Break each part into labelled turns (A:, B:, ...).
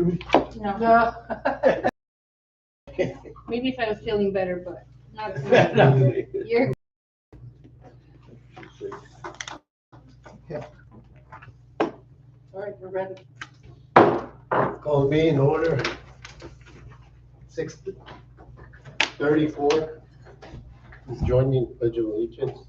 A: me?
B: No,
C: No.
B: maybe if I was feeling better, but not
A: Not
B: tonight.
A: today.
B: You're
C: All right, we're ready.
A: Call me in order. 6:34. Is joining Pledge of Allegiance.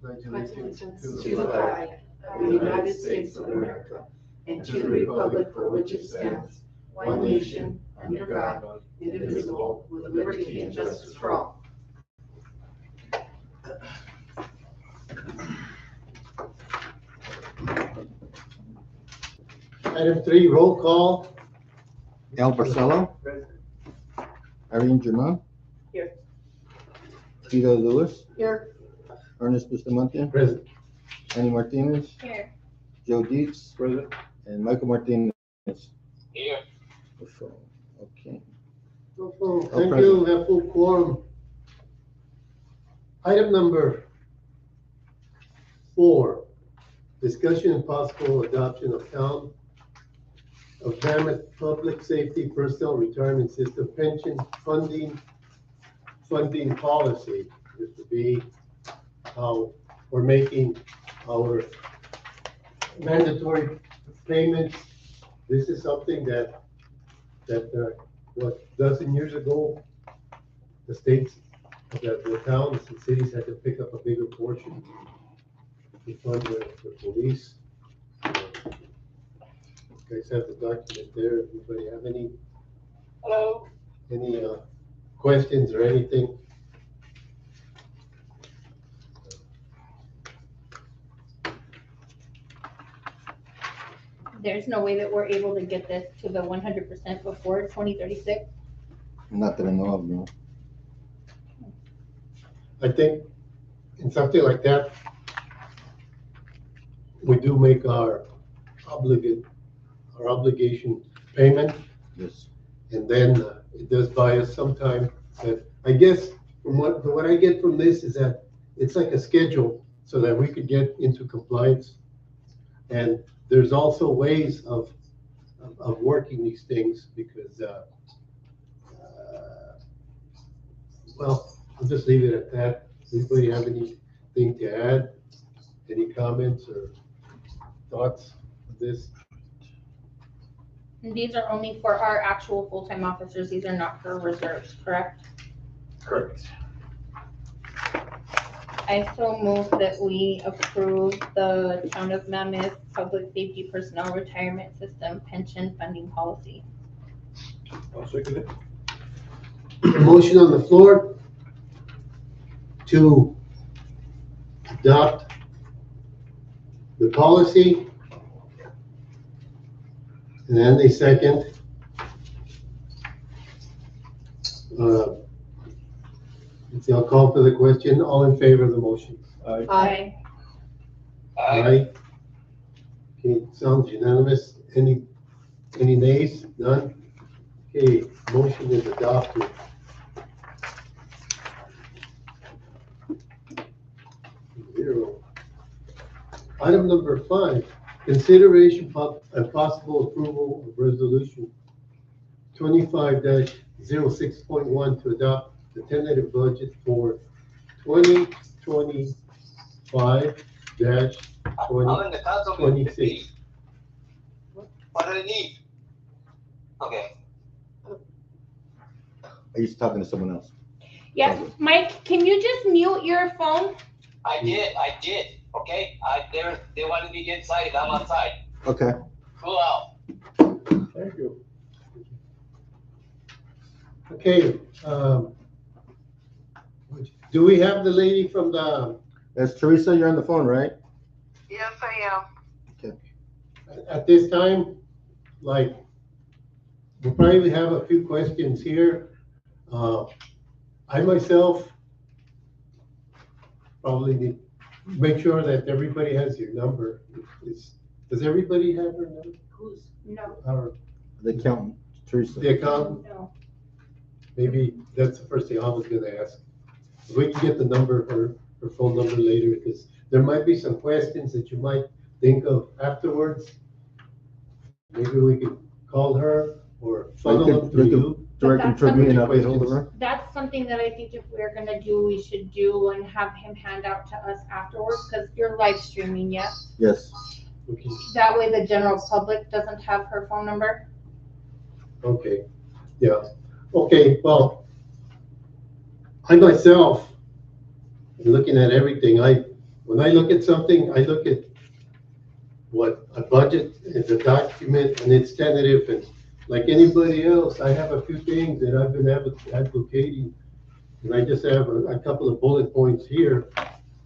C: Pledge allegiance to the flag of the United States of America and to the republic for which it stands, one nation, under God, indivisible, with liberty and justice for all.
A: Item 3, roll call.
D: El Barcelo. Irene German.
C: Here.
D: Tito Lewis.
C: Here.
D: Ernest Bustamante.
A: Present.
D: Annie Martinez.
B: here.
D: Joe Dietz.
A: Present.
D: And Michael Martinez.
E: Here.
D: Okay.
A: Thank you, have full quorum. Item number 4, discussion and possible adoption of town of Mammoth Public Safety Personnel Retirement System Pension Funding Policy. This would be how we're making our mandatory payments. This is something that what, dozen years ago, the states, the towns and cities had to pick up a bigger portion to fund the police. You guys have the document there. Anybody have any
E: Hello.
A: questions or anything?
B: There's no way that we're able to get this to the 100% before 2036.
D: Not that I know of, no.
A: I think in something like that, we do make our obligation payment,
D: Yes.
A: and then it does buy us some time. But I guess from what I get from this is that it's like a schedule so that we could get into compliance. And there's also ways of working these things because, well, I'll just leave it at that. Anybody have anything to add? Any comments or thoughts of this?
B: And these are only for our actual full-time officers. These are not for reserves, correct?
E: Correct.
B: I so move that we approve the Town of Mammoth Public Safety Personnel Retirement System Pension Funding Policy.
E: I'll second it.
A: A motion on the floor to adopt the policy. And then a second. I'll call for the question. All in favor of the motion?
C: Aye.
A: Aye. Okay, sounds unanimous. Any nays? None? Okay, motion is adopted. Zero. Item number 5, consideration and possible approval of resolution 25-06.1 to adopt the tentative budget for 2025-2026.
E: Alan, the council meeting, please. What do they need? Okay.
D: Are you talking to someone else?
B: Yeah, Mike, can you just mute your phone?
E: I did. Okay. They wanted me inside. I'm outside.
D: Okay.
E: Cool out.
A: Thank you. Okay, do we have the lady from the,
D: That's Teresa, you're on the phone, right?
C: Yes, I am.
A: at this time, like, we'll probably have a few questions here. I myself probably need to make sure that everybody has your number. Does everybody have her number?
B: No.
A: Or
D: The accountant, Teresa.
A: the accountant?
B: No.
A: Maybe that's the first thing I was gonna ask. If we can get the number, her phone number later, because there might be some questions that you might think of afterwards. Maybe we could call her or
D: So you
A: funnel
D: could-
A: them through
D: you could-
A: you?
D: Direct them to me and I'll get hold of her.
B: That's something that I think if we're gonna do, we should do and have him hand out to us afterwards, because you're live streaming, yes?
D: Yes.
A: Okay.
B: That way the general public doesn't have her phone number.
A: Okay, yeah, okay, well, I myself, looking at everything, when I look at something, I look at what a budget is, a document, and it's tentative, and like anybody else, I have a few things that I've been advocating, and I just have a couple of bullet points here,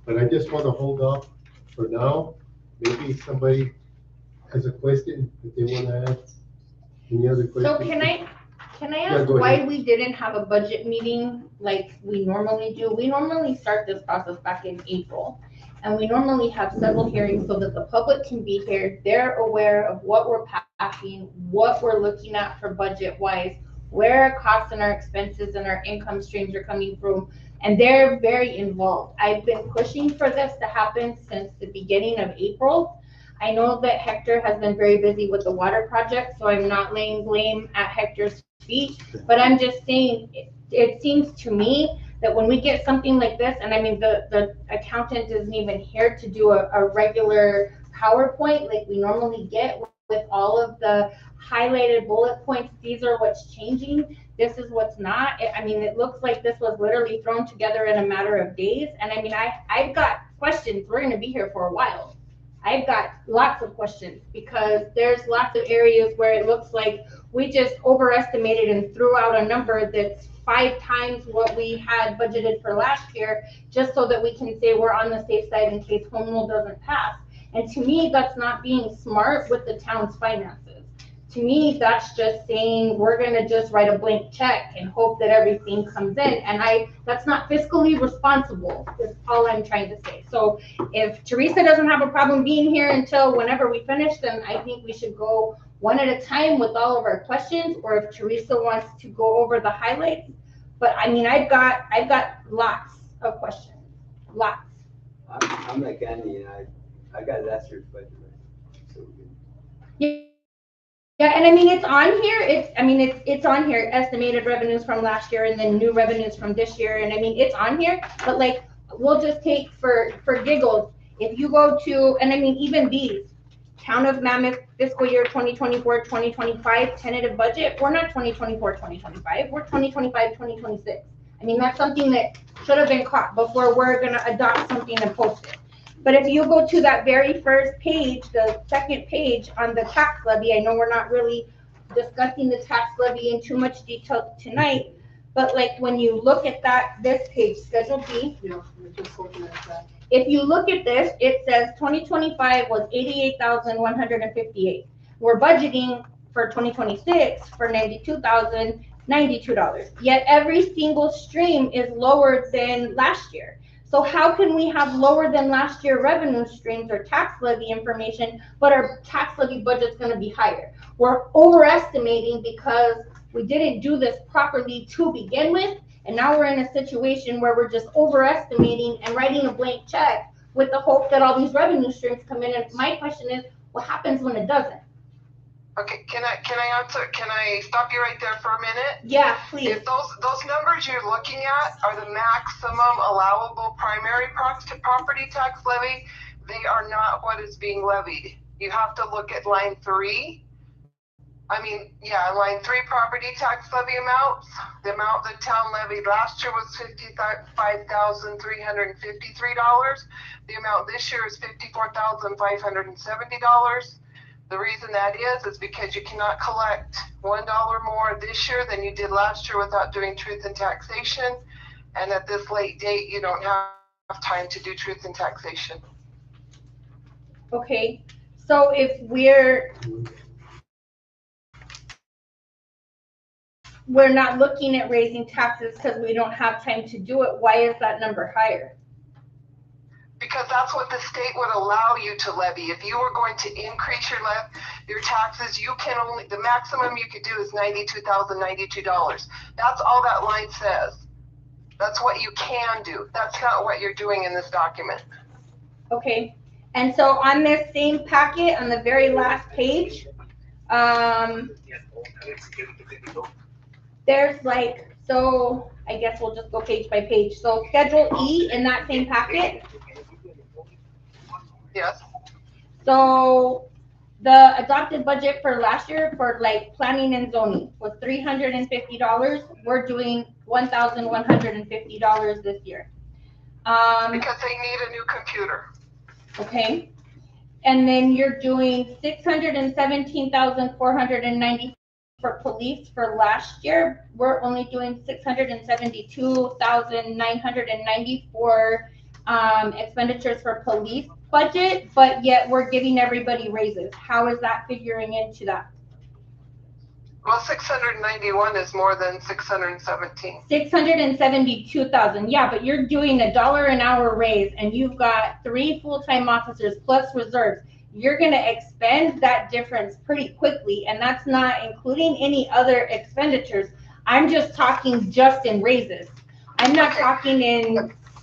A: but I just want to hold off for now. Maybe somebody has a question that they want to ask. Any other questions?
B: So can I
A: Yeah,
B: ask
A: go
B: why
A: ahead.
B: we didn't have a budget meeting like we normally do? We normally start this process back in April. And we normally have several hearings so that the public can be here. They're aware of what we're passing, what we're looking at for budget wise, where our costs and our expenses and our income streams are coming from. And they're very involved. I've been pushing for this to happen since the beginning of April. I know that Hector has been very busy with the water project, so I'm not laying blame at Hector's feet. But I'm just saying, it seems to me that when we get something like this, and I mean, the accountant isn't even here to do a regular PowerPoint like we normally get with all of the highlighted bullet points. These are what's changing. This is what's not. I mean, it looks like this was literally thrown together in a matter of days. And I mean, I've got questions. We're going to be here for a while. I've got lots of questions because there's lots of areas where it looks like we just overestimated and threw out a number that's 5 times what we had budgeted for last year, just so that we can say we're on the safe side in case home rule doesn't pass. And to me, that's not being smart with the town's finances. To me, that's just saying we're gonna just write a blank check and hope that everything comes in. And that's not fiscally responsible, is all I'm trying to say. So if Teresa doesn't have a problem being here until whenever we finish, then I think we should go one at a time with all of our questions, or if Teresa wants to go over the highlights. But I mean, I've got lots of questions, lots.
F: I'm like Andy, and I got last year's budget. So
B: Yeah, and I mean, it's on here. It's on here, estimated revenues from last year and then new revenues from this year. And I mean, it's on here, but like, we'll just take for giggles. If you go to, and I mean, even these, Town of Mammoth fiscal year 2024-2025 tentative budget, we're not 2024-2025, we're 2025-2026. I mean, that's something that should have been caught before we're gonna adopt something and post it. But if you go to that very first page, the second page on the tax levy, I know we're not really discussing the tax levy in too much detail tonight, but like when you look at this page, Schedule B.
C: Yeah, we're just looking at that.
B: If you look at this, it says 2025 was 88,158. We're budgeting for 2026 for $92,092. Yet every single stream is lower than last year. So how can we have lower than last year revenue streams or tax levy information, but our tax levy budget's gonna be higher? We're overestimating because we didn't do this properly to begin with, and now we're in a situation where we're just overestimating and writing a blank check with the hope that all these revenue streams come in. And my question is, what happens when it doesn't?
G: Okay, can I answer? Can I stop you right there for a minute?
B: Yeah, please.
G: If those numbers you're looking at are the maximum allowable primary property tax levy, they are not what is being levied. You have to look at line 3. Line 3 property tax levy amounts. The amount the town levied last year was $55,353. The amount this year is $54,570. The reason that is because you cannot collect $1 more this year than you did last year without doing truth and taxation. And at this late date, you don't have time to do truth and taxation.
B: Okay, so if we're not looking at raising taxes because we don't have time to do it, why is that number higher?
G: Because that's what the state would allow you to levy. If you were going to increase your taxes, the maximum you could do is $92,092. That's all that line says. That's what you can do. That's not what you're doing in this document.
B: Okay, and so on this same packet, on the very last page, There's like, so I guess we'll just go page by page. So Schedule E in that same packet.
G: Yes.
B: So the adopted budget for last year for like planning and zoning was $350. We're doing $1,150 this year.
G: Because they need a new computer.
B: Okay. And then you're doing 617,490 for police for last year. We're only doing 672,990 for expenditures for police budget, but yet we're giving everybody raises. How is that figuring into that?
G: Well, 691 is more than 617.
B: 672,000, yeah, but you're doing $1 an hour raise and you've got 3 full-time officers plus reserves. You're gonna expend that difference pretty quickly, and that's not including any other expenditures. I'm just talking just in raises. I'm not talking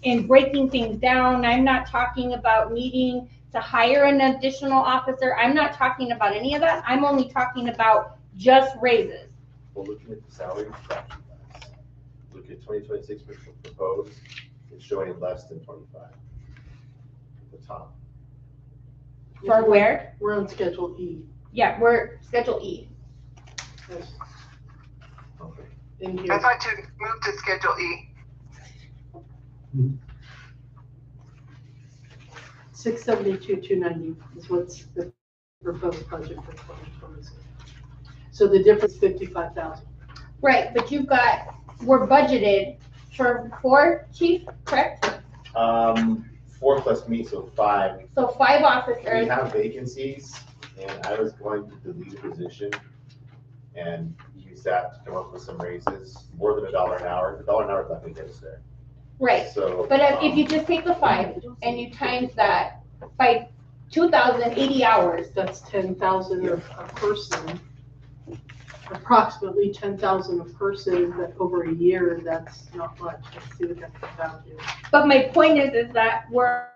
B: in breaking things down. I'm not talking about needing to hire an additional officer. I'm not talking about any of that. I'm only talking about just raises.
H: Well, looking at the salary fraction class, look at 2026 proposed, it's showing less than 25 at the top.
B: For where?
C: We're on Schedule E.
B: Yeah, we're Schedule E.
C: Yes,
H: Okay.
C: in
G: I
C: here.
G: thought you moved to Schedule E.
C: 672,290 is what's the proposed budget for 2026. So the difference is 55,000.
B: Right, but we're budgeted for 4, chief, correct?
H: 4 plus me, so 5.
B: So 5
H: We
B: officers.
H: have vacancies, and I was going to delete a position and use that to come up with some raises, more than $1 an hour. $1 an hour is not gonna get us there.
B: Right,
H: So.
B: but if you just take the 5 and you times that by 2,080 hours,
C: That's 10,000 a person. Approximately 10,000 a person, but over a year, that's not much. Let's see what that comes out to.
B: but my point is that we're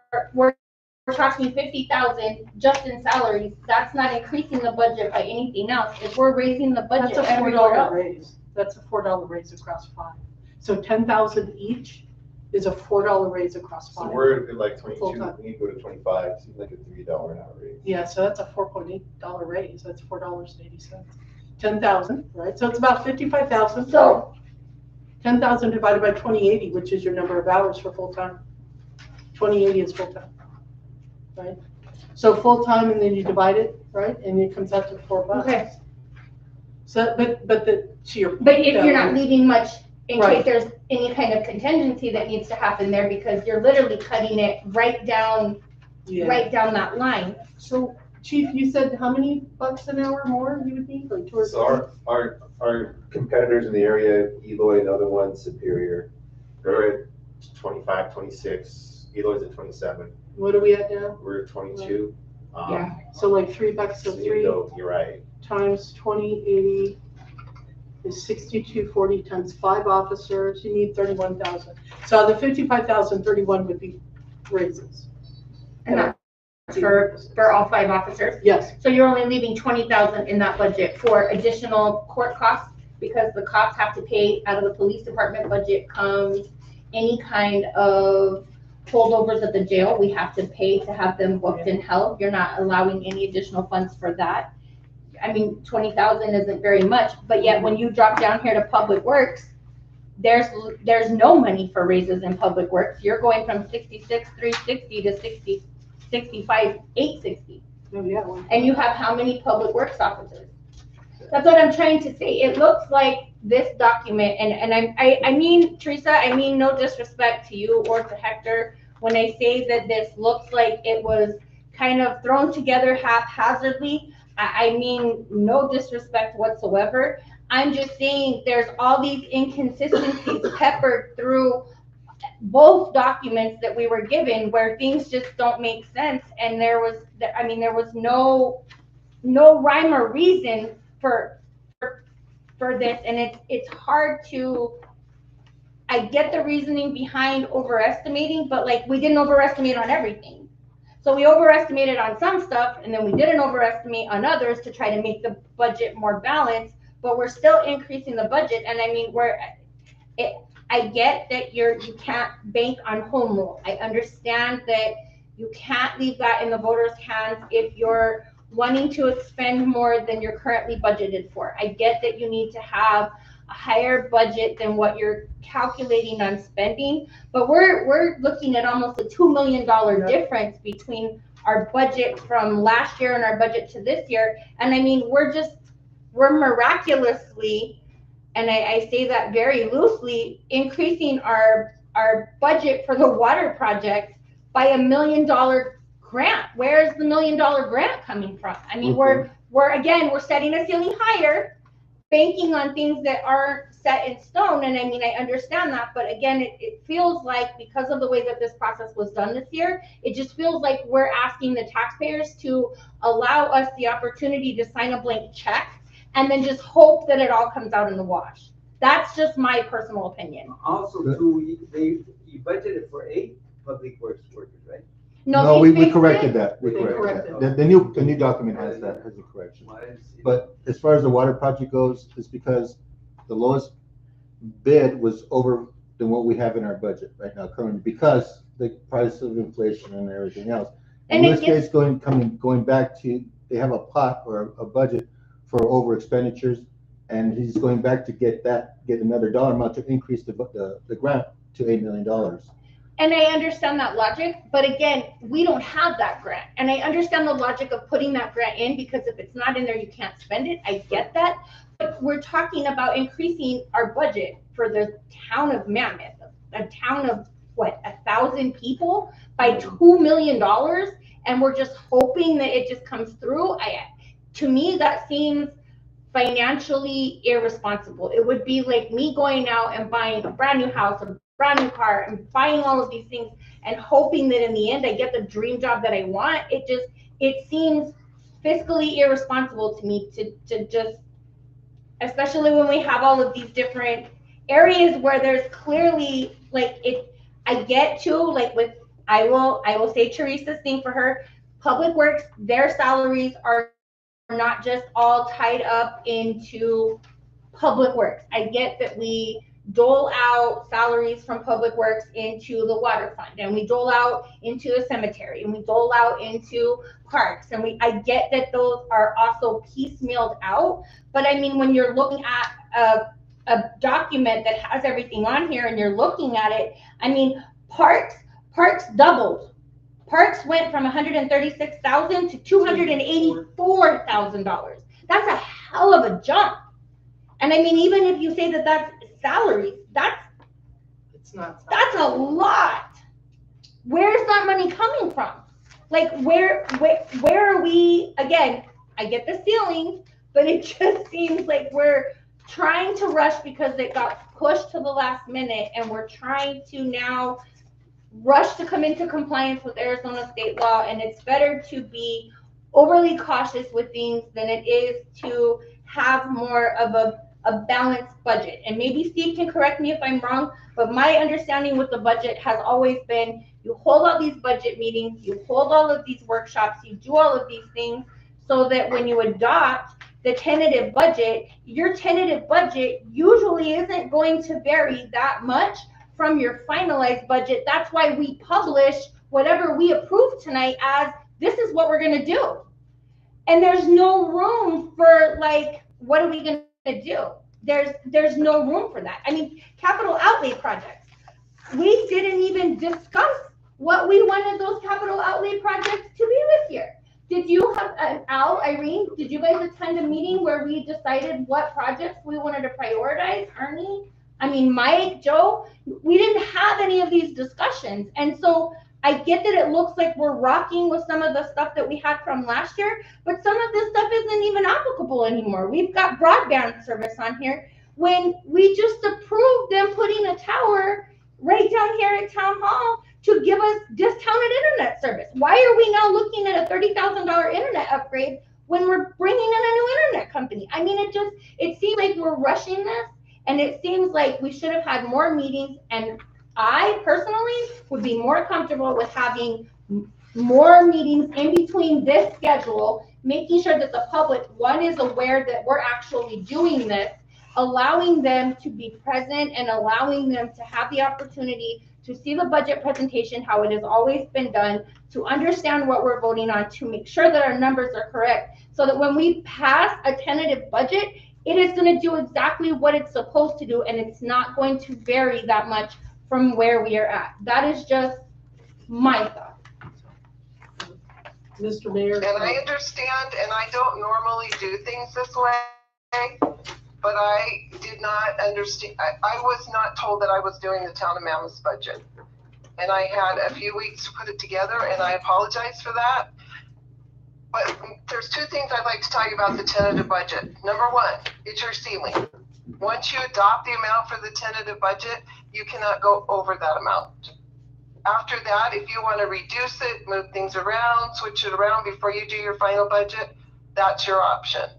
B: talking 50,000 just in salaries. That's not increasing the budget by anything else. If we're raising the budget
C: That's a
B: everywhere
C: $4
B: else.
C: raise. That's a $4 raise across 5. So 10,000 each is a $4 raise across
H: So
C: 5.
H: we're at like 22,
C: Full-time.
H: we need to go to 25, seems like a $3 an hour raise.
C: Yeah, so that's a $4.8 raise. That's $4.80. 10,000, right? So it's about 55,000.
B: So
C: 10,000 divided by 2080, which is your number of hours for full-time. 2080 is full-time, right? So full-time, and then you divide it, right? And it comes out to $4.
B: okay,
C: So, but to your point,
B: but if you're not
C: though,
B: leaving much in
C: Right.
B: case there's any kind of contingency that needs to happen there, because you're literally cutting it right down that line.
C: So, Chief, you said how many bucks an hour more you would need, like 2 or 3?
H: So our competitors in the area, Eloy and other ones, Superior, they're at 25, 26. Eloy's at 27.
C: What are we at now?
H: We're at 22.
B: Yeah.
C: So like $3, so
H: Even
C: 3
H: though you're right.
C: times 2080 is 6240 times 5 officers, you need 31,000. So the 55,000, 31 would be raises.
B: And that's for all 5 officers.
C: Yes,
B: So you're only leaving 20,000 in that budget for additional court costs, because the cops have to pay out of the police department budget comes any kind of holdovers at the jail. We have to pay to have them booked and held. You're not allowing any additional funds for that. I mean, 20,000 isn't very much, but yet when you drop down here to Public Works, there's no money for raises in Public Works. You're going from 66,360 to 65,860.
C: oh yeah. well,
B: And you have how many public works officers? That's what I'm trying to say. It looks like this document, and I mean, Teresa, I mean no disrespect to you or to Hector when I say that this looks like it was kind of thrown together haphazardly. I mean no disrespect whatsoever. I'm just saying there's all these inconsistencies peppered through both documents that we were given where things just don't make sense, and there was no rhyme or reason for this, and it's hard to. I get the reasoning behind overestimating, but like we didn't overestimate on everything. So we overestimated on some stuff, and then we didn't overestimate on others to try to make the budget more balanced, but we're still increasing the budget. And I mean, I get that you can't bank on home rule. I understand that you can't leave that in the voters' hands if you're wanting to expend more than you're currently budgeted for. I get that you need to have a higher budget than what you're calculating on spending, but we're looking at almost a $2 million difference between our budget from last year and our budget to this year. And I mean, we're miraculously, and I say that very loosely, increasing our budget for the water project by $1 million grant. Where's the $1 million grant coming from? I mean, we're setting a ceiling higher, banking on things that aren't set in stone. And I mean, I understand that, but again, it feels like, because of the way that this process was done this year, it just feels like we're asking the taxpayers to allow us the opportunity to sign a blank check and then just hope that it all comes out in the wash. That's just my personal opinion.
F: Also, too, you budgeted for 8 public works workers, right?
D: No, we corrected
B: it.
D: that. We
C: They
D: corrected
C: corrected
D: that. The new document has the correction. But as far as the water project goes, it's because the lowest bid was over than what we have in our budget right now currently, because the price of inflation and everything else. And the state's going back to, they have a pot or a budget for over expenditures, and he's going back to get another dollar amount to increase the grant to $8 million.
B: And I understand that logic, but again, we don't have that grant. And I understand the logic of putting that grant in, because if it's not in there, you can't spend it. I get that. But we're talking about increasing our budget for the town of Mammoth, a town of what, 1,000 people, by $2 million. And we're just hoping that it just comes through. To me, that seems financially irresponsible. It would be like me going out and buying a brand new house, a brand new car, and buying all of these things and hoping that in the end I get the dream job that I want. It seems fiscally irresponsible to me to just, especially when we have all of these different areas where there's clearly I get to, like, with, I will say Teresa's thing for her, Public Works, their salaries are not just all tied up into Public Works. I get that we dole out salaries from Public Works into the water fund, and we dole out into the cemetery, and we dole out into parks, and I get that those are also piecemealed out. But I mean, when you're looking at a document that has everything on here and you're looking at it, I mean, parks doubled. Parks went from $136,000 to $284,000. That's a hell of a jump. And I mean, even if you say that that's salaries, that's a lot. Where's that money coming from? Like, where are we? Again, I get the ceiling, but it just seems like we're trying to rush because it got pushed to the last minute, and we're trying to now rush to come into compliance with Arizona state law. And it's better to be overly cautious with things than it is to have more of a balanced budget. And maybe Steve can correct me if I'm wrong, but my understanding with the budget has always been, you hold all these budget meetings, you hold all of these workshops, you do all of these things so that when you adopt the tentative budget, your tentative budget usually isn't going to vary that much from your finalized budget. That's why we publish whatever we approve tonight as, this is what we're going to do. And there's no room for, like, what are we going to do? There's no room for that. I mean, capital outlay projects, we didn't even discuss what we wanted those capital outlay projects to be this year. Did you have, Irene, did you guys attend a meeting where we decided what projects we wanted to prioritize? Ernie? I mean, Mike, Joe, we didn't have any of these discussions. And so I get that it looks like we're rocking with some of the stuff that we had from last year, but some of this stuff isn't even applicable anymore. We've got broadband service on here when we just approved them putting a tower right down here at Town Hall to give us discounted internet service. Why are we now looking at a $30,000 internet upgrade when we're bringing in a new internet company? I mean, it seems like we're rushing this, and it seems like we should have had more meetings, and I personally would be more comfortable with having more meetings in between this schedule, making sure that the public, one, is aware that we're actually doing this, allowing them to be present and allowing them to have the opportunity to see the budget presentation, how it has always been done, to understand what we're voting on, to make sure that our numbers are correct, so that when we pass a tentative budget, it is going to do exactly what it's supposed to do, and it's not going to vary that much from where we are at. That is just my thought.
C: Mr. Mayor.
G: And I understand, and I don't normally do things this way, but I did not understand. I was not told that I was doing the town of Mammoth's budget. And I had a few weeks to put it together, and I apologize for that. But there's two things I'd like to tell you about the tentative budget. Number one, it's your ceiling. Once you adopt the amount for the tentative budget, you cannot go over that amount. After that, if you want to reduce it, move things around, switch it around before you do your final budget, that's your option.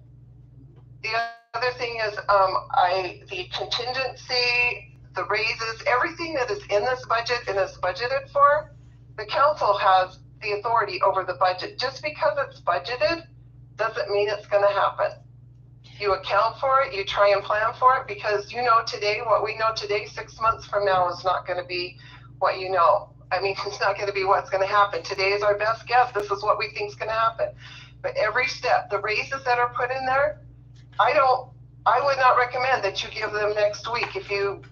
G: The other thing is the contingency, the raises, everything that is in this budget and is budgeted for, the council has the authority over the budget. Just because it's budgeted doesn't mean it's going to happen. You account for it, you try and plan for it, because you know today, what we know today, 6 months from now is not going to be what you know. I mean, it's not going to be what's going to happen. Today is our best guess. This is what we think is going to happen. But every step, the raises that are put in there, I would not recommend that you give them next week if you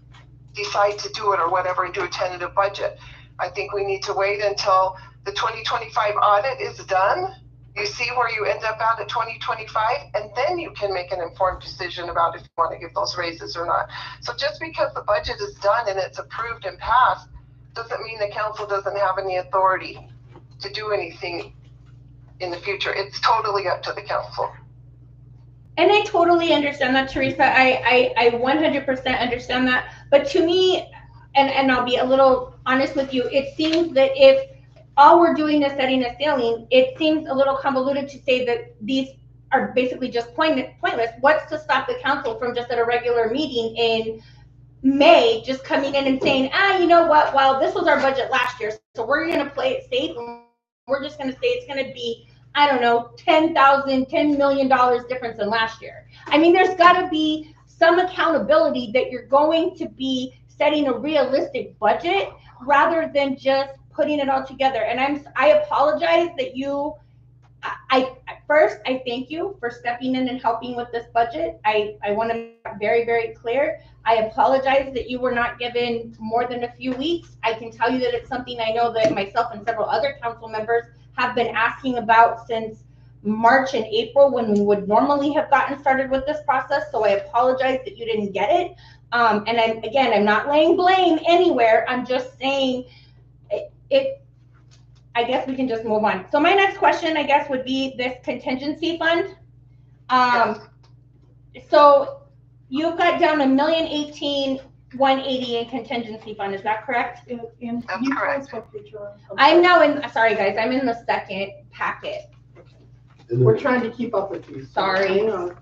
G: decide to do it or whatever and do a tentative budget. I think we need to wait until the 2025 audit is done. You see where you end up at 2025, and then you can make an informed decision about if you want to give those raises or not. So just because the budget is done and it's approved and passed, doesn't mean the council doesn't have any authority to do anything in the future. It's totally up to the council.
B: And I totally understand that, Teresa. I 100% understand that. But to me, and I'll be a little honest with you, it seems that if all we're doing is setting a ceiling, it seems a little convoluted to say that these are basically just pointless. What's to stop the council from just at a regular meeting in May just coming in and saying, you know what, well, this was our budget last year, so we're going to play it safe, and we're just going to say it's going to be, I don't know, $10 million difference than last year. I mean, there's got to be some accountability that you're going to be setting a realistic budget rather than just putting it all together. And I apologize that first, I thank you for stepping in and helping with this budget. I want to make it very, very clear. I apologize that you were not given more than a few weeks. I can tell you that it's something I know that myself and several other council members have been asking about since March and April, when we would normally have gotten started with this process. So I apologize that you didn't get it. And I'm not laying blame anywhere. I'm just saying I guess we can just move on. So my next question, I guess, would be this contingency fund. So you've got down $1,018,180 in contingency fund. Is that correct?
G: That's correct.
B: I'm now sorry guys, I'm in the second packet.
C: We're trying to keep up with you.
B: Sorry.
C: Hang on.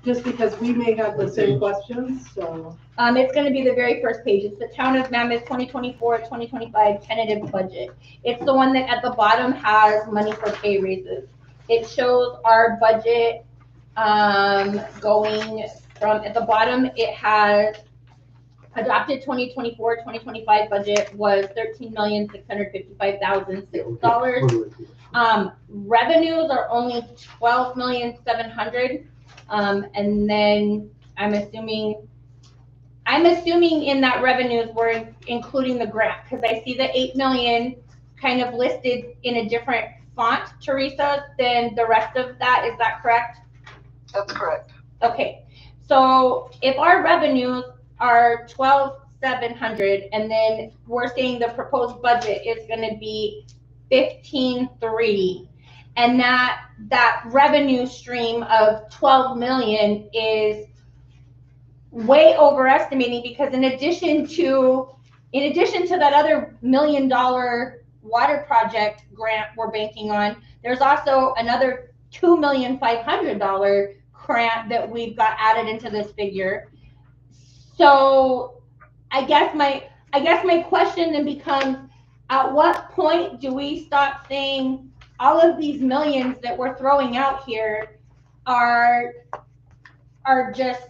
C: Just because we may have the same questions, so.
B: It's going to be the very first page. It's the Town of Mammoth 2024-2025 tentative budget. It's the one that at the bottom has money for pay raises. It shows our budget going from, at the bottom, it has adopted 2024-2025 budget was $13,655,006. Revenues are only $12,700,000. And then I'm assuming in that revenues we're including the grant, because I see the 8 million kind of listed in a different font, Teresa, than the rest of that. Is that correct?
G: That's correct.
B: Okay, so if our revenues are 12,700, and then we're saying the proposed budget is going to be 15,300. And that revenue stream of 12 million is way overestimating, because in addition to that other $1 million water project grant we're banking on, there's also another $2,500,000 grant that we've got added into this figure. So I guess my question then becomes, At what point do we stop saying all of these millions that we're throwing out here are just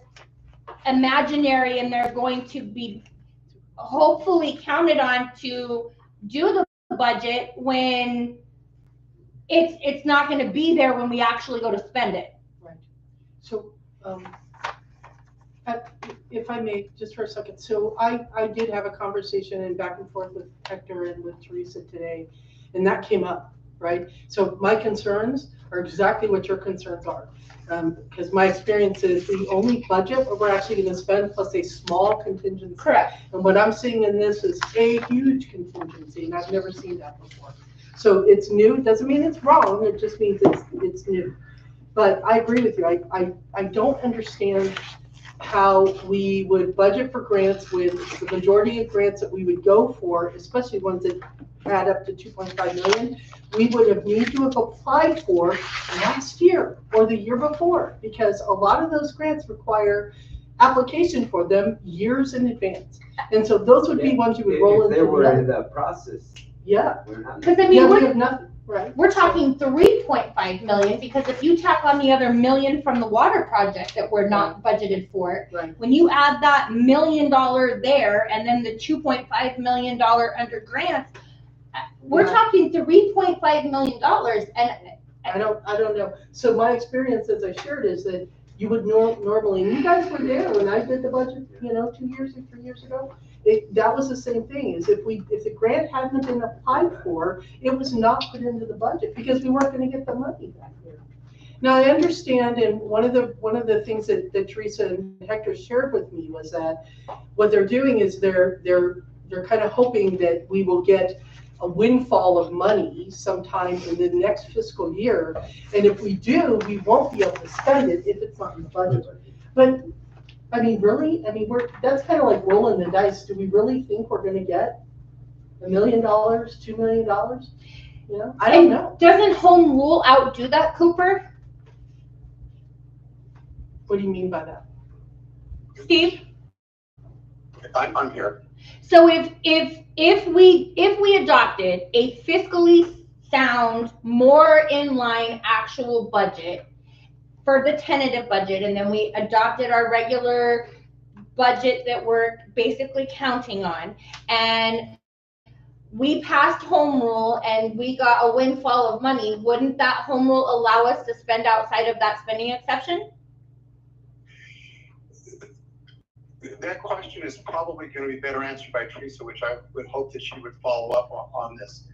B: imaginary, and they're going to be hopefully counted on to do the budget when it's not going to be there when we actually go to spend it.
C: Right. So, if I may, just for a second. So I did have a conversation and back and forth with Hector and with Teresa today, and that came up, right? So my concerns are exactly what your concerns are. Because my experience is we only budget what we're actually going to spend plus a small contingency.
B: Correct.
C: And what I'm seeing in this is a huge contingency, and I've never seen that before. So it's new. It doesn't mean it's wrong. It just means it's new. But I agree with you. I don't understand how we would budget for grants with the majority of grants that we would go for, especially ones that add up to 2.5 million, we would have needed to have applied for last year or the year before, because a lot of those grants require application for them years in advance. And so those would be ones you would roll into.
F: If they were in the process.
C: Yeah.
B: Because I mean,
C: Yeah, we have nothing, right?
B: we're talking 3.5 million, because if you tack on the other million from the water project that we're not budgeted for,
C: Right.
B: when you add that $1 million there and then the $2.5 million under grants, we're talking $3.5 million. And
C: I don't know. So my experience, as I shared, is that you would normally, and you guys were there when I did the budget, 2 years or 3 years ago. That was the same thing, is if the grant hadn't been applied for, it was not put into the budget because we weren't going to get the money back there. Now I understand, and one of the things that Teresa and Hector shared with me was that what they're doing is they're kind of hoping that we will get a windfall of money sometime in the next fiscal year, and if we do, we won't be able to spend it if it's not in the budget. But I mean, really? I mean, that's kind of like rolling the dice. Do we really think we're going to get $1 million, $2 million? I don't know.
B: Doesn't home rule outdo that, Cooper?
C: What do you mean by that?
B: Steve?
E: I'm here.
B: So if we adopted a fiscally sound, more in line actual budget for the tentative budget, and then we adopted our regular budget that we're basically counting on, and we passed home rule and we got a windfall of money, wouldn't that home rule allow us to spend outside of that spending exception?
E: That question is probably going to be better answered by Teresa, which I would hope that she would follow up on this.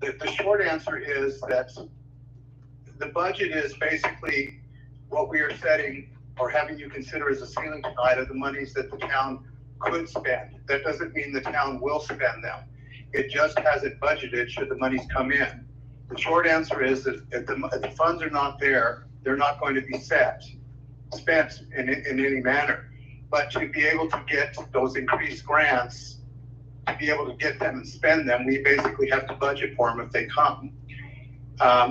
E: The short answer is that the budget is basically what we are setting or having you consider as a ceiling tonight of the monies that the town could spend. That doesn't mean the town will spend them. It just has it budgeted should the monies come in. The short answer is that if the funds are not there, they're not going to be spent in any manner. But to be able to get those increased grants, to be able to get them and spend them, we basically have to budget for them if they come.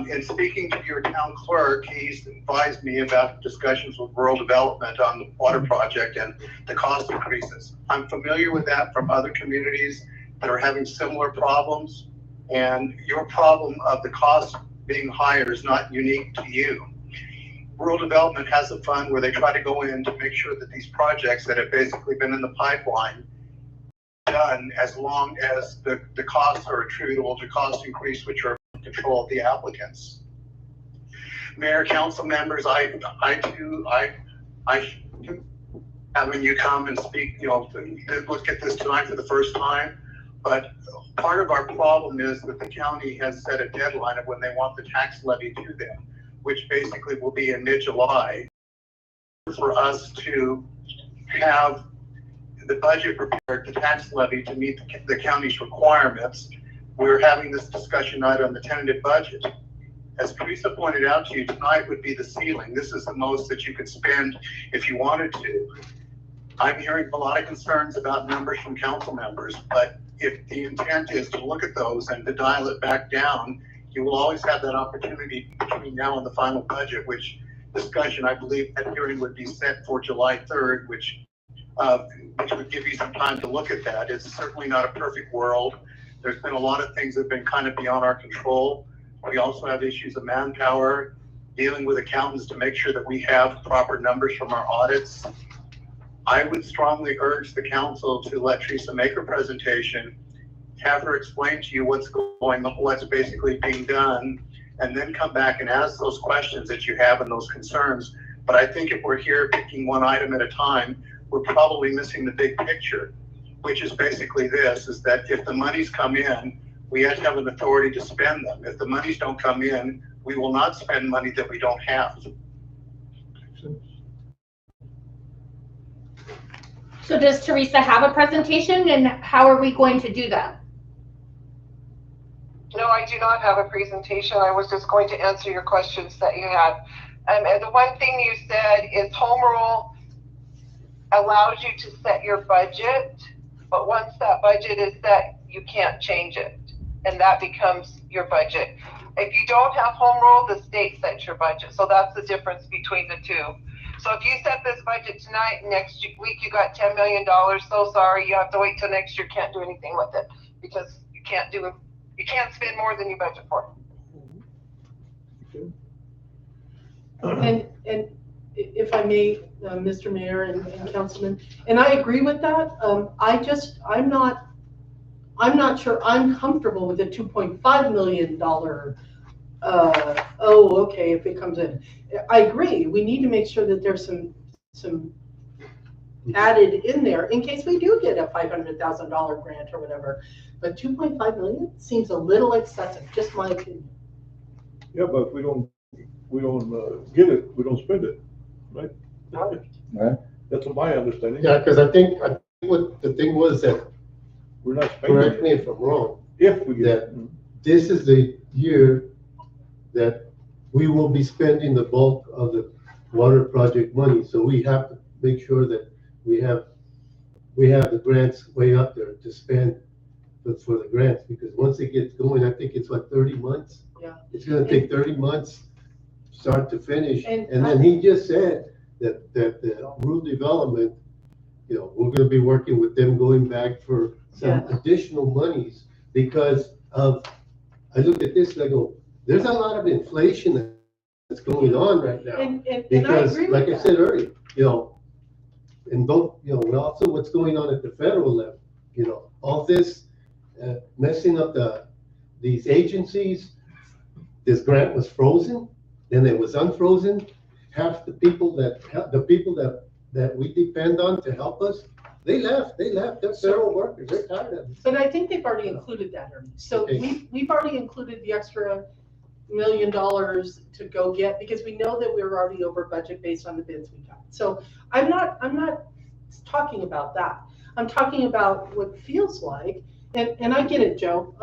E: In speaking to your town clerk, he's advised me about discussions with rural development on the water project and the cost increases. I'm familiar with that from other communities that are having similar problems, and your problem of the cost being higher is not unique to you. Rural development has a fund where they try to go in to make sure that these projects that have basically been in the pipeline done as long as the costs are attributable to cost increase, which are in control of the applicants. Mayor, council members, I having you come and speak, look at this tonight for the first time, but part of our problem is that the county has set a deadline of when they want the tax levy to them, which basically will be in mid-July, for us to have the budget prepared, the tax levy to meet the county's requirements. We're having this discussion night on the tentative budget. As Teresa pointed out to you, tonight would be the ceiling. This is the most that you could spend if you wanted to. I'm hearing a lot of concerns about numbers from council members, but if the intent is to look at those and to dial it back down, you will always have that opportunity between now and the final budget, which discussion, I believe that hearing would be set for July 3rd, which would give you some time to look at that. It's certainly not a perfect world. There's been a lot of things that have been kind of beyond our control. We also have issues of manpower, dealing with accountants to make sure that we have proper numbers from our audits. I would strongly urge the council to let Teresa make her presentation, have her explain to you what's basically being done, and then come back and ask those questions that you have and those concerns. But I think if we're here picking one item at a time, we're probably missing the big picture, which is basically this, is that if the monies come in, we have to have an authority to spend them. If the monies don't come in, we will not spend money that we don't have.
B: So does Teresa have a presentation, and how are we going to do that?
G: No, I do not have a presentation. I was just going to answer your questions that you had. And the one thing you said is home rule allows you to set your budget, but once that budget is set, you can't change it, and that becomes your budget. If you don't have home rule, the state sets your budget. So that's the difference between the two. So if you set this budget tonight, next week you got $10 million, so sorry, you have to wait till next year, can't do anything with it, because you can't spend more than you budget for.
C: And if I may, Mr. Mayor and Councilman, and I agree with that. I'm not sure I'm comfortable with the $2.5 million. Okay, if it comes in, I agree. We need to make sure that there's some added in there in case we do get a $500,000 grant or whatever. But 2.5 million seems a little excessive, just my opinion.
I: Yeah, but if we don't get it, we don't spend it, right?
D: Right.
I: That's my understanding.
A: Yeah, because I think what the thing was that,
I: We're not spending
A: correct me
I: it
A: if I'm wrong,
I: if we get it.
A: this is the year that we will be spending the bulk of the water project money. So we have to make sure that we have the grants way up there to spend for the grants, because once it gets going, I think it's what, 30 months?
C: Yeah.
A: It's gonna take 30 months, start to finish.
C: And
A: then he just said that the rural development, we're gonna be working with them going back for some additional monies because of, I look at this and I go, there's a lot of inflation that's going on right now.
C: And I
A: Because,
C: agree with
A: like I
C: that.
A: said earlier, and also what's going on at the federal level, all this messing up these agencies. This grant was frozen, then it was unfrozen. Half the people that we depend on to help us, they left. They're federal workers. They're tired of it.
C: But I think they've already included that, Ernie. So
A: Okay.
C: we've already included the extra $1 million to go get, because we know that we're already over budget based on the bids we got. So I'm not talking about that. I'm talking about what feels like, and I get it, Joe.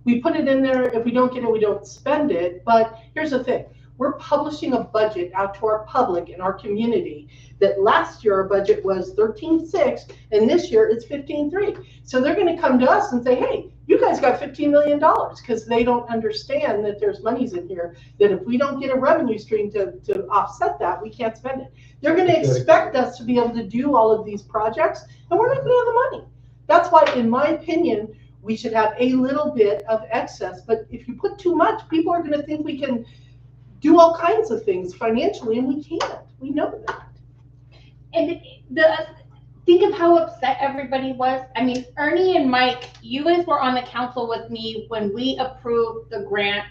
C: We put it in there. If we don't get it, we don't spend it. But here's the thing. We're publishing a budget out to our public and our community that last year our budget was 13.6 and this year it's 15.3. So they're going to come to us and say, hey, you guys got $15 million, because they don't understand that there's monies in here that if we don't get a revenue stream to offset that, we can't spend it. They're going to expect us to be able to do all of these projects, and we're not going to have the money. That's why, in my opinion, we should have a little bit of excess. But if you put too much, people are going to think we can do all kinds of things financially, and we can't. We know that.
B: And think of how upset everybody was. I mean, Ernie and Mike, you guys were on the council with me when we approved the grant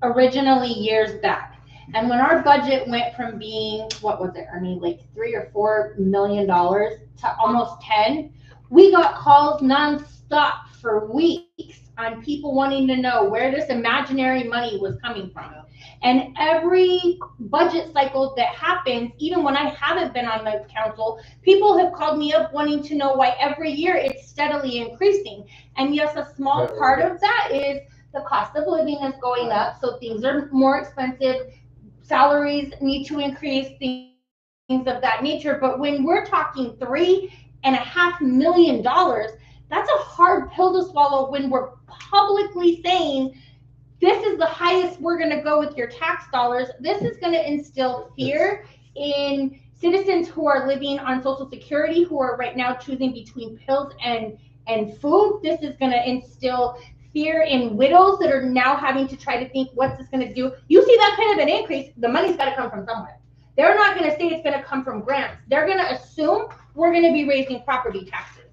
B: originally years back. And when our budget went from being, what was it, Ernie, like $3 or $4 million to almost 10, we got calls nonstop for weeks on people wanting to know where this imaginary money was coming from. And every budget cycle that happens, even when I haven't been on the council, people have called me up wanting to know why every year it's steadily increasing. And yes, a small part of that is the cost of living is going up, so things are more expensive, salaries need to increase, things of that nature. But when we're talking $3.5 million, that's a hard pill to swallow when we're publicly saying, this is the highest we're going to go with your tax dollars. This is going to instill fear in citizens who are living on Social Security, who are right now choosing between pills and and food. This is going to instill fear in widows that are now having to try to think, what's this going to do? You see that kind of an increase, the money's got to come from somewhere. They're not going to say it's going to come from grants. They're going to assume we're going to be raising property taxes.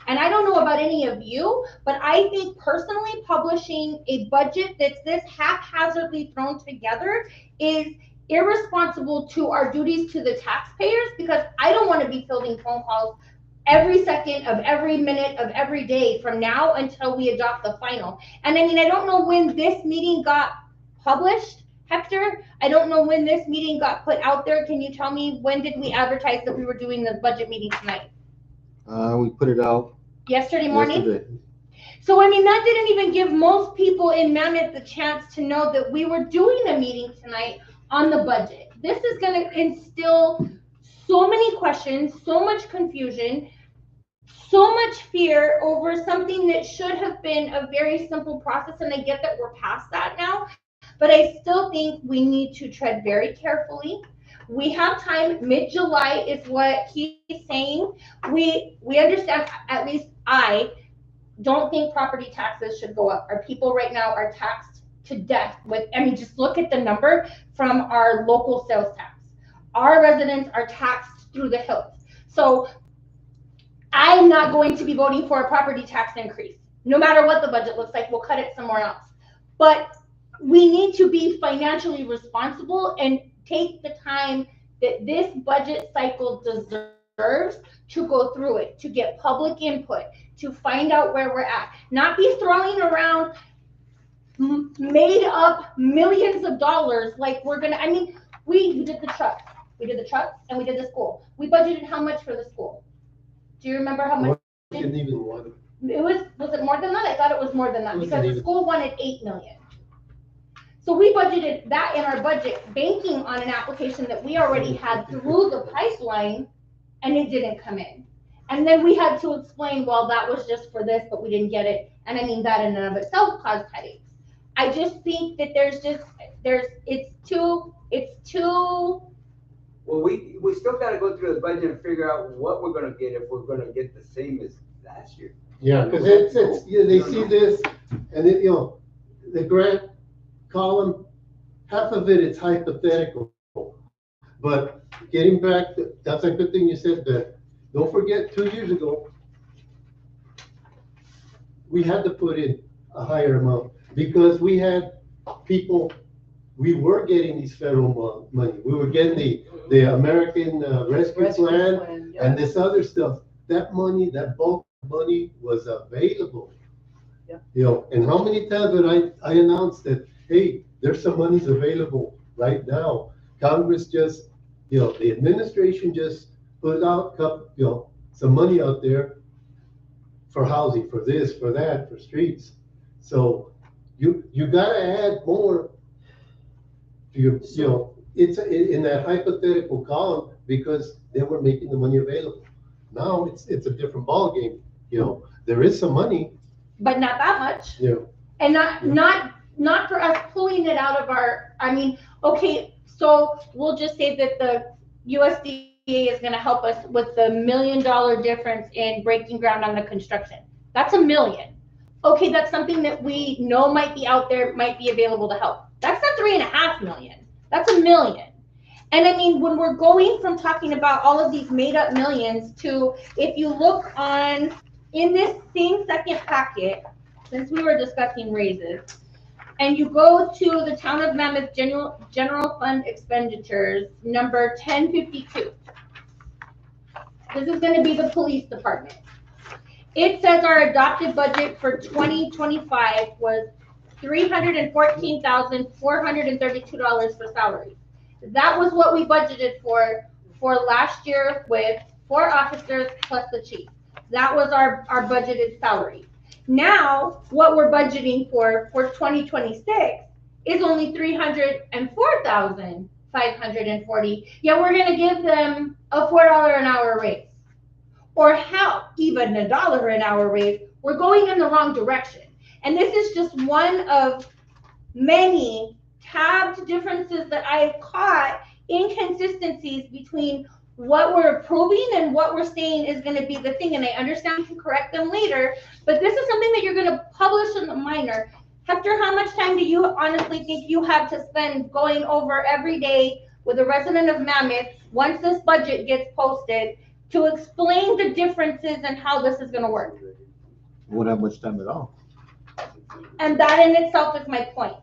B: And I don't know about any of you, but I think personally publishing a budget that's this haphazardly thrown together is irresponsible to our duties to the taxpayers, because I don't want to be fielding phone calls every second of every minute of every day from now until we adopt the final. And I mean, I don't know when this meeting got published, Hector. I don't know when this meeting got put out there. Can you tell me, when did we advertise that we were doing the budget meeting tonight?
D: We put it out
B: Yesterday morning?
D: yesterday.
B: So, I mean, that didn't even give most people in Mammoth the chance to know that we were doing a meeting tonight on the budget. This is going to instill so many questions, so much confusion, so much fear over something that should have been a very simple process. And I get that we're past that now, but I still think we need to tread very carefully. We have time. Mid-July is what he's saying. We understand, at least I don't think property taxes should go up. Our people right now are taxed to death with, I mean, just look at the number from our local sales tax. Our residents are taxed through the hills. So I'm not going to be voting for a property tax increase. No matter what the budget looks like, we'll cut it somewhere else. But we need to be financially responsible and take the time that this budget cycle deserves to go through it, to get public input, to find out where we're at, not be throwing around made up millions of dollars like we're gonna. I mean, we did the trucks, and we did the school. We budgeted how much for the school? Do you remember how much?
A: Didn't even want it.
B: It was it more than that? I thought it was more than that, because the school wanted $8 million. So we budgeted that in our budget, banking on an application that we already had through the pipeline, and it didn't come in. And then we had to explain, well, that was just for this, but we didn't get it. And I mean, that in and of itself caused headaches. I just think that it's too.
F: Well, we still gotta go through the budget and figure out what we're gonna get, if we're gonna get the same as last year.
A: Yeah, because it's they see this, and it, the grant column, half of it is hypothetical. But getting back, that's a good thing you said, that don't forget 2 years ago, we had to put in a higher amount because we had people, we were getting these federal money. We were getting the American Rescue Plan,
C: yeah.
A: and this other stuff. That money, that bulk money was available.
C: Yeah.
A: And how many times did I announced that, hey, there's some monies available right now. Congress just, the administration just put out, some money out there for housing, for this, for that, for streets. So you gotta add more to your, it's in that hypothetical column, because they were making the money available. Now it's a different ballgame. There is some money,
B: but not that much.
A: Yeah.
B: And not for us pulling it out of our. I mean, okay, so we'll just say that the USDA is going to help us with the $1 million difference in breaking ground on the construction. That's $1 million. Okay, that's something that we know might be out there, might be available to help. That's not $3.5 million. That's $1 million. And I mean, when we're going from talking about all of these made up millions to, if you look in this same second packet, since we were discussing raises, and you go to the Town of Mammoth General Fund expenditures, number 1052. This is going to be the police department. It says our adopted budget for 2025 was $314,432 for salaries. That was what we budgeted for last year, with 4 officers plus the chief. That was our budgeted salary. Now, what we're budgeting for 2026 is only $304,540. Yeah, we're going to give them a $4 an hour raise, or hell, even $1 an hour raise. We're going in the wrong direction. And this is just one of many tabbed differences that I have caught, inconsistencies between what we're approving and what we're saying is going to be the thing. And I understand you can correct them later, but this is something that you're going to publish in the minor. Hector, how much time do you honestly think you have to spend going over every day with a resident of Mammoth, once this budget gets posted, to explain the differences and how this is going to work?
D: We won't have much time at all.
B: And that in itself is my point.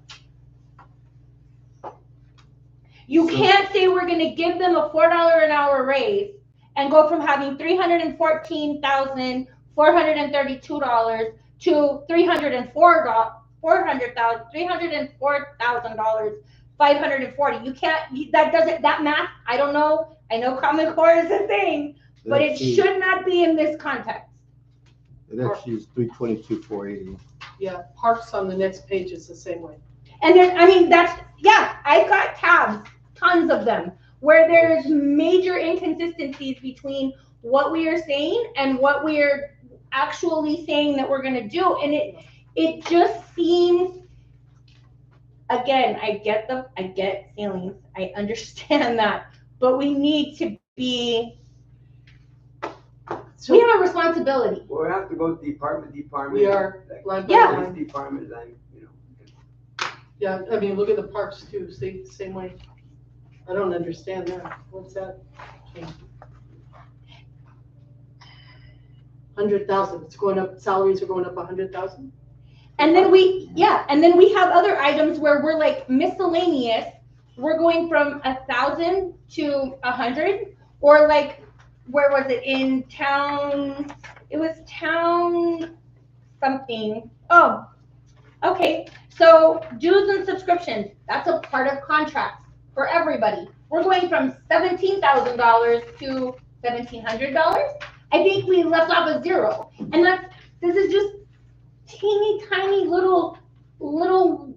B: You can't say we're going to give them a $4 an hour raise and go from having $314,432 to $304,540. You can't. That doesn't. That math. I don't know. I know Common Core is a thing, but it should not be in this context.
D: It actually is 322,480.
C: Yeah, parks on the next page is the same way.
B: And then, I mean, I've got tabs, tons of them, where there's major inconsistencies between what we are saying and what we're actually saying that we're going to do. And it just seems, again, I get feelings. I understand that, but we need to be, we have a responsibility.
F: We'll have to go department.
C: We are,
F: Like,
B: Yeah.
F: Department, like, you know.
C: yeah, I mean, look at the parks too, same way. I don't understand that. What's that? 100,000, it's going up, salaries are going up 100,000?
B: And then we have other items where we're like miscellaneous. We're going from 1,000 to 100, or like, where was it in town? It was town something. Oh, okay. So dues and subscriptions, that's a part of contracts for everybody. We're going from $17,000 to $1,700. I think we left off a zero, and this is just teeny tiny little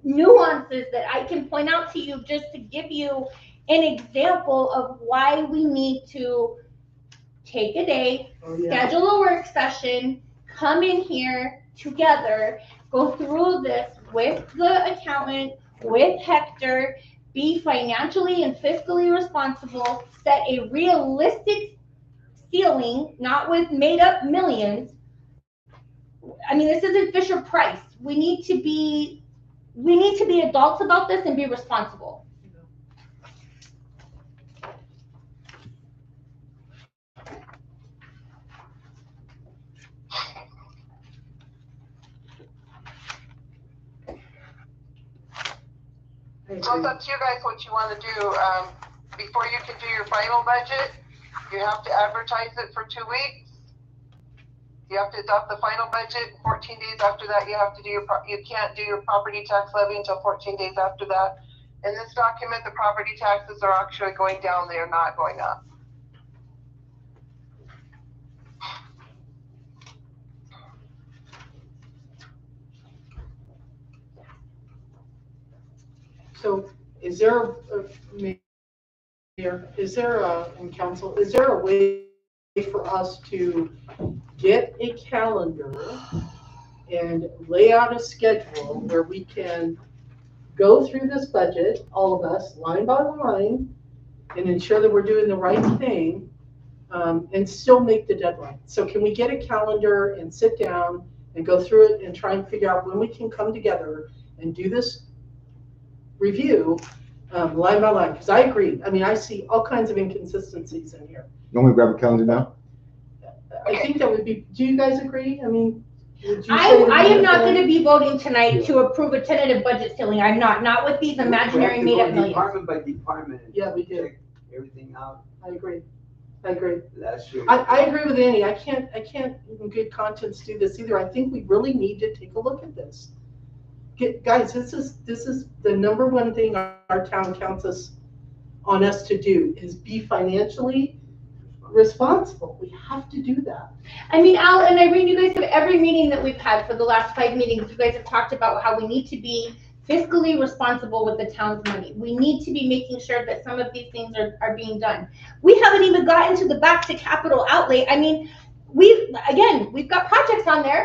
B: nuances that I can point out to you just to give you an example of why we need to take a day, schedule a work session, come in here together, go through this with the accountant, with Hector, be financially and fiscally responsible, set a realistic ceiling, not with made up millions. I mean, this isn't Fisher Price. We need to be adults about this and be responsible.
G: So it's up to you guys what you want to do. Before you can do your final budget, you have to advertise it for 2 weeks. You have to adopt the final budget 14 days after that. You have to do you can't do your property tax levy until 14 days after that. In this document, the property taxes are actually going down. They are not going up.
C: So is there in council, is there a way for us to get a calendar and lay out a schedule where we can go through this budget, all of us, line by line, and ensure that we're doing the right thing, and still make the deadline? So can we get a calendar and sit down and go through it and try and figure out when we can come together and do this review line by line? Because I agree. I mean, I see all kinds of inconsistencies in here.
D: You want me to grab a calendar now?
C: I think that would be, do you guys agree? I mean, would you
B: I am not going to be voting tonight to approve a tentative budget ceiling. I'm not with these imaginary made up millions.
F: Department by department.
C: Yeah, we did.
F: Check everything out.
C: I agree.
F: Last year.
C: I agree with Annie. I can't in good conscience do this either. I think we really need to take a look at this. Guys, this is the number one thing our town counts on us to do, is be financially responsible. We have to do that.
B: I mean, Al and Irene, you guys have every meeting that we've had for the last 5 meetings. You guys have talked about how we need to be fiscally responsible with the town's money. We need to be making sure that some of these things are being done. We haven't even gotten to the back to capital outlay. I mean, we've got projects on there